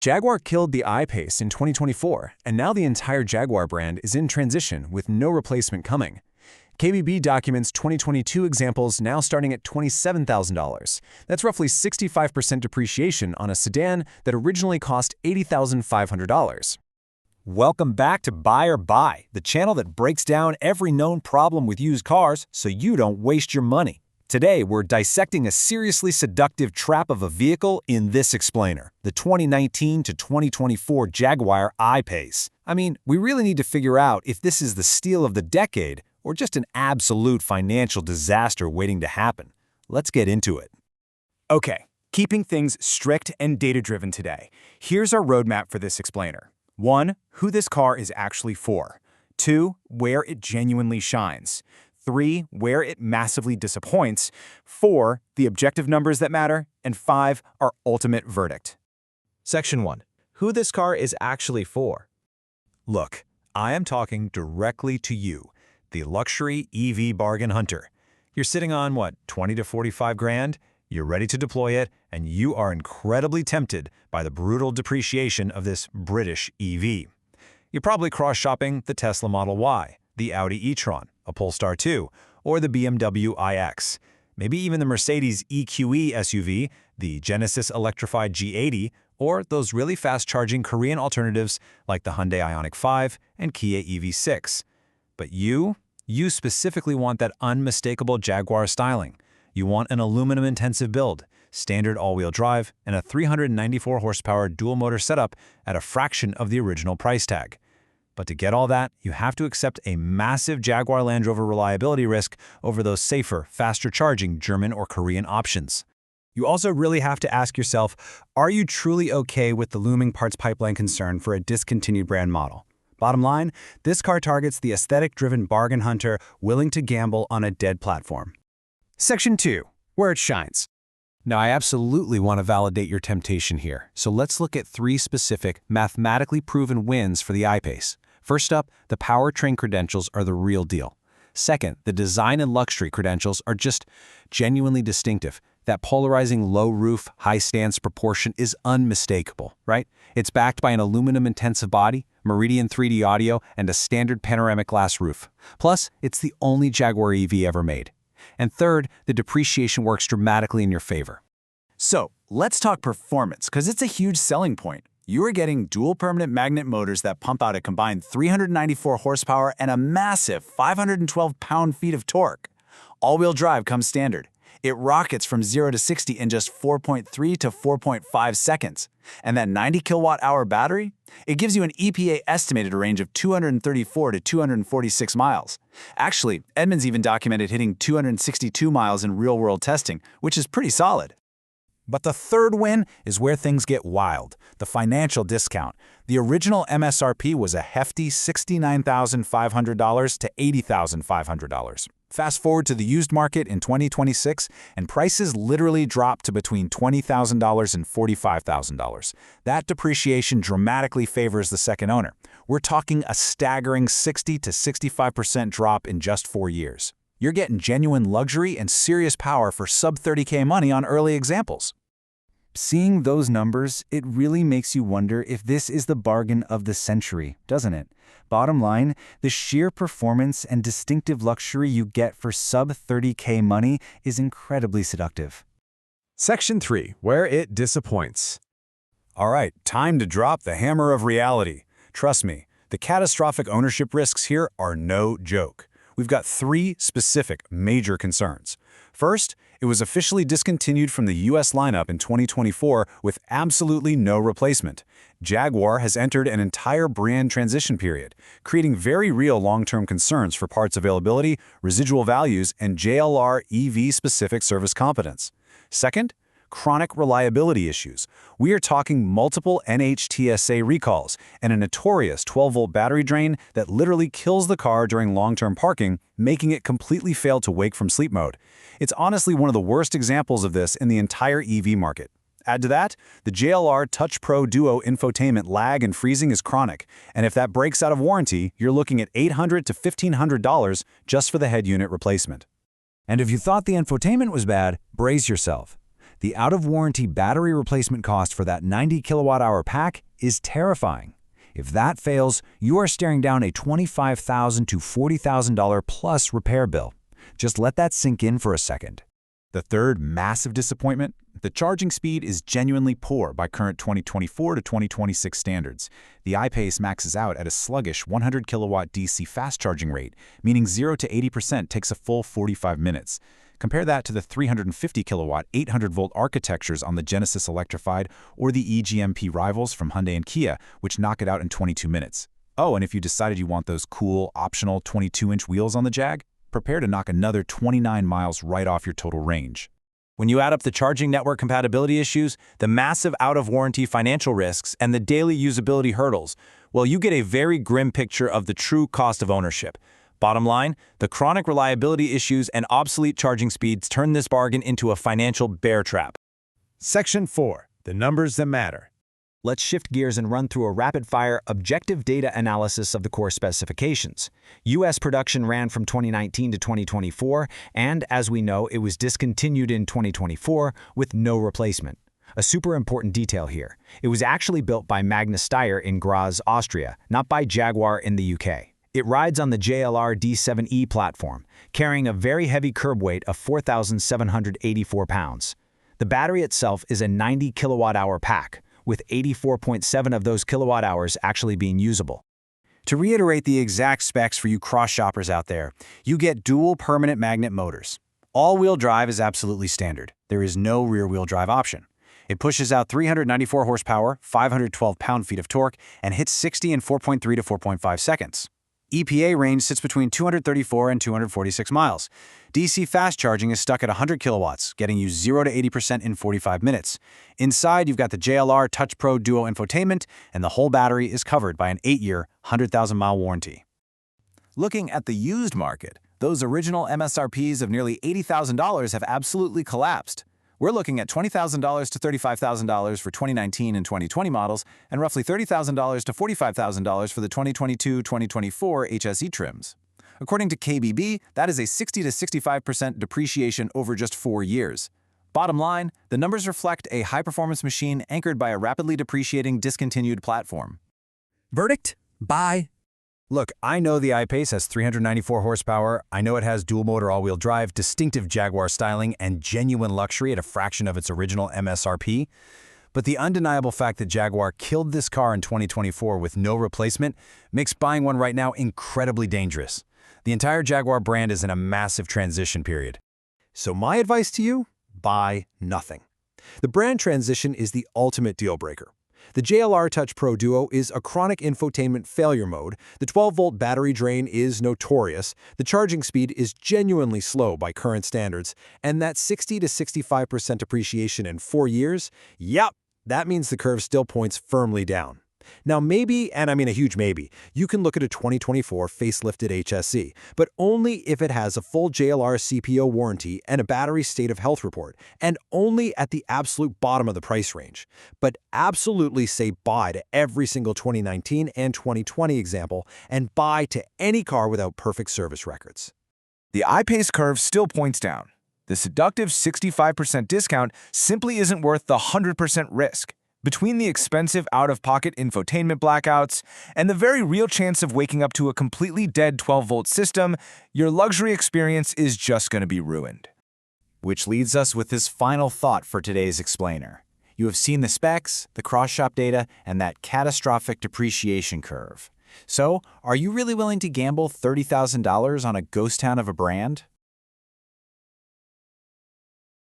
Jaguar killed the I-Pace in 2024, and now the entire Jaguar brand is in transition with no replacement coming. KBB documents 2022 examples now starting at $27,000. That's roughly 65% depreciation on a sedan that originally cost $80,500. Welcome back to Buy or Buy, the channel that breaks down every known problem with used cars so you don't waste your money. Today, we're dissecting a seriously seductive trap of a vehicle in this explainer, the 2019 to 2024 Jaguar I-Pace. I mean, we really need to figure out if this is the steal of the decade or just an absolute financial disaster waiting to happen. Let's get into it. Okay, keeping things strict and data-driven today. Here's our roadmap for this explainer. 1. Who this car is actually for. 2. Where it genuinely shines. 3. Where it massively disappoints. 4. The objective numbers that matter. And 5. Our ultimate verdict. Section 1. Who this car is actually for. Look, I am talking directly to you, the luxury EV bargain hunter. You're sitting on, 20 to 45 grand? You're ready to deploy it, and you are incredibly tempted by the brutal depreciation of this British EV. You're probably cross-shopping the Tesla Model Y, the Audi e-tron, a Polestar 2, or the BMW iX. Maybe even the Mercedes EQE SUV, the Genesis electrified G80, or those really fast-charging Korean alternatives like the Hyundai Ioniq 5 and Kia EV6. But you specifically want that unmistakable Jaguar styling. You want an aluminum-intensive build, standard all-wheel drive, and a 394-horsepower dual-motor setup at a fraction of the original price tag. But to get all that, you have to accept a massive Jaguar Land Rover reliability risk over those safer, faster-charging German or Korean options. You also really have to ask yourself, are you truly okay with the looming parts pipeline concern for a discontinued brand model? Bottom line, this car targets the aesthetic-driven bargain hunter willing to gamble on a dead platform. Section 2. Where it shines. Now, I absolutely want to validate your temptation here, so let's look at 3 specific, mathematically proven wins for the I-Pace. First up, the powertrain credentials are the real deal. Second, the design and luxury credentials are just genuinely distinctive. That polarizing low-roof, high-stance proportion is unmistakable, right? It's backed by an aluminum-intensive body, Meridian 3D audio, and a standard panoramic glass roof. Plus, it's the only Jaguar EV ever made. And third, the depreciation works dramatically in your favor. So, let's talk performance, because it's a huge selling point. You are getting dual permanent magnet motors that pump out a combined 394 horsepower and a massive 512 pound-feet of torque. All-wheel drive comes standard. It rockets from 0 to 60 in just 4.3 to 4.5 seconds. And that 90 kilowatt-hour battery? It gives you an EPA-estimated range of 234 to 246 miles. Actually, Edmunds even documented hitting 262 miles in real-world testing, which is pretty solid. But the third win is where things get wild, the financial discount. The original MSRP was a hefty $69,500 to $80,500. Fast forward to the used market in 2026, and prices literally dropped to between $20,000 and $45,000. That depreciation dramatically favors the second owner. We're talking a staggering 60 to 65% drop in just 4 years. You're getting genuine luxury and serious power for sub-30K money on early examples. Seeing those numbers, it really makes you wonder if this is the bargain of the century, doesn't it? Bottom line, the sheer performance and distinctive luxury you get for sub-30K money is incredibly seductive. Section 3. Where it disappoints. All right, time to drop the hammer of reality. Trust me, the catastrophic ownership risks here are no joke. We've got 3 specific major concerns. First, it was officially discontinued from the U.S. lineup in 2024 with absolutely no replacement. Jaguar has entered an entire brand transition period, creating very real long-term concerns for parts availability, residual values, and JLR EV-specific service competence. Second, chronic reliability issues. We are talking multiple NHTSA recalls and a notorious 12-volt battery drain that literally kills the car during long-term parking, making it completely fail to wake from sleep mode. It's honestly one of the worst examples of this in the entire EV market. Add to that, the JLR Touch Pro Duo infotainment lag and freezing is chronic, and if that breaks out of warranty, you're looking at $800 to $1,500 just for the head unit replacement. And if you thought the infotainment was bad, brace yourself. The out-of-warranty battery replacement cost for that 90 kilowatt-hour pack is terrifying. If that fails, you are staring down a $25,000 to $40,000 plus repair bill. Just let that sink in for a second. The third massive disappointment, the charging speed is genuinely poor by current 2024 to 2026 standards. The I-Pace maxes out at a sluggish 100 kilowatt DC fast charging rate, meaning 0 to 80% takes a full 45 minutes. Compare that to the 350 kilowatt 800 volt architectures on the Genesis Electrified or the E-GMP rivals from Hyundai and Kia, which knock it out in 22 minutes. Oh, and if you decided you want those cool, optional 22-inch wheels on the Jag, prepare to knock another 29 miles right off your total range. When you add up the charging network compatibility issues, the massive out-of-warranty financial risks, and the daily usability hurdles, well, you get a very grim picture of the true cost of ownership. Bottom line, the chronic reliability issues and obsolete charging speeds turn this bargain into a financial bear trap. Section 4. The numbers that matter. Let's shift gears and run through a rapid-fire, objective data analysis of the core specifications. U.S. production ran from 2019 to 2024, and as we know, it was discontinued in 2024 with no replacement. A super important detail here. It was actually built by Magna Steyr in Graz, Austria, not by Jaguar in the UK. It rides on the JLR D7e platform, carrying a very heavy curb weight of 4,784 pounds. The battery itself is a 90 kilowatt-hour pack, with 84.7 of those kilowatt-hours actually being usable. To reiterate the exact specs for you cross-shoppers out there, you get dual permanent magnet motors. All-wheel drive is absolutely standard. There is no rear-wheel drive option. It pushes out 394 horsepower, 512 pound-feet of torque, and hits 60 in 4.3 to 4.5 seconds. EPA range sits between 234 and 246 miles. DC fast charging is stuck at 100 kilowatts, getting you 0 to 80% in 45 minutes. Inside, you've got the JLR Touch Pro Duo infotainment, and the whole battery is covered by an 8-year, 100,000-mile warranty. Looking at the used market, those original MSRPs of nearly $80,000 have absolutely collapsed. We're looking at $20,000 to $35,000 for 2019 and 2020 models, and roughly $30,000 to $45,000 for the 2022-2024 HSE trims. According to KBB, that is a 60 to 65% depreciation over just 4 years. Bottom line, the numbers reflect a high-performance machine anchored by a rapidly depreciating discontinued platform. Verdict? Buy. Look, I know the I-Pace has 394 horsepower, I know it has dual-motor all-wheel drive, distinctive Jaguar styling, and genuine luxury at a fraction of its original MSRP. But the undeniable fact that Jaguar killed this car in 2024 with no replacement makes buying one right now incredibly dangerous. The entire Jaguar brand is in a massive transition period. So my advice to you? Buy nothing. The brand transition is the ultimate deal breaker. The JLR Touch Pro Duo is a chronic infotainment failure mode, the 12-volt battery drain is notorious, the charging speed is genuinely slow by current standards, and that 60 to 65% depreciation in 4 years, yep, that means the curve still points firmly down. Now maybe, and I mean a huge maybe, you can look at a 2024 facelifted HSE, but only if it has a full JLR CPO warranty and a battery state of health report, and only at the absolute bottom of the price range. But absolutely say bye to every single 2019 and 2020 example, and bye to any car without perfect service records. The I-Pace curve still points down. The seductive 65% discount simply isn't worth the 100% risk. Between the expensive out-of-pocket infotainment blackouts and the very real chance of waking up to a completely dead 12-volt system, your luxury experience is just going to be ruined. Which leads us with this final thought for today's explainer. You have seen the specs, the cross-shop data, and that catastrophic depreciation curve. So, are you really willing to gamble $30,000 on a ghost town of a brand?